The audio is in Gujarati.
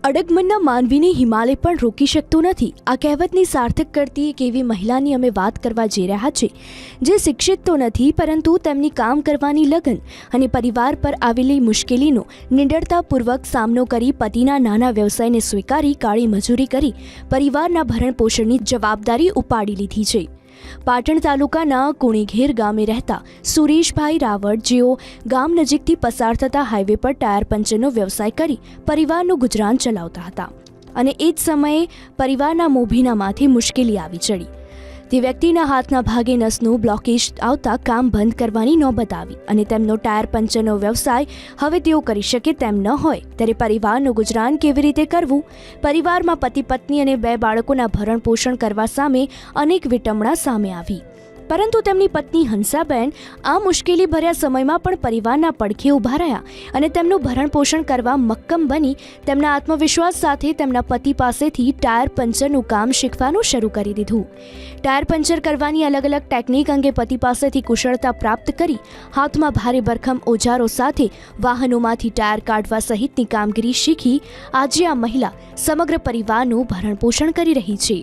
અડગમનના માનવીને હિમાલય પણ રોકી શકતો નથી. આ કહેવતની સાર્થક કરતી એક એવી મહિલાની અમે વાત કરવા જઈ રહ્યા છીએ, જે શિક્ષિત તો નથી, પરંતુ તેમની કામ કરવાની લગન અને પરિવાર પર આવેલી મુશ્કેલીનો નિડરતાપૂર્વક સામનો કરી પતિના નાના વ્યવસાયને સ્વીકારી કાળી મજૂરી કરી પરિવારના ભરણપોષણની જવાબદારી ઉપાડી લીધી છે. પાટણ તાલુકાના કુણીઘેર ગામે રહેતા સુરેશભાઈ રાવળ, જેઓ ગામ નજીકથી પસાર થતા હાઈવે પર ટાયર પંચરનો વ્યવસાય કરી પરિવારનું ગુજરાન ચલાવતા હતા અને એ જ સમયે પરિવારના મોભીના માથે મુશ્કેલી આવી ચડી. તે વ્યક્તિના હાથના ભાગે નસનું બ્લોકેજ આવતા કામ બંધ કરવાની નોબત આવી અને તેમનો ટાયર પંચરનો વ્યવસાય હવે તેઓ કરી શકે તેમ ન હોય ત્યારે પરિવારનું ગુજરાન કેવી રીતે કરવું? પરિવારમાં પતિ પત્ની અને 2 બાળકોના ભરણ પોષણ કરવા સામે અનેક વિટંબણા સામે આવી, પરંતુ તેમની પત્ની હંસાબેન આ મુશ્કેલી ભર્યા સમયમાં પણ પરિવારના પડખે ઊભા રહ્યા અને તેમનું ભરણ પોષણ કરવા મક્કમ બની તેમના આત્મવિશ્વાસ સાથે તેમના પતિ પાસેથી ટાયર પંચરનું કામ શીખવાનું શરૂ કરી દીધું. ટાયર પંચર કરવાની અલગ અલગ ટેકનિક અંગે પતિ પાસેથી કુશળતા પ્રાપ્ત કરી હાથમાં ભારે ભરખમ ઓજારો સાથે વાહનોમાંથી ટાયર કાઢવા સહિતની કામગીરી શીખી આજે આ મહિલા સમગ્ર પરિવારનું ભરણ પોષણ કરી રહી છે.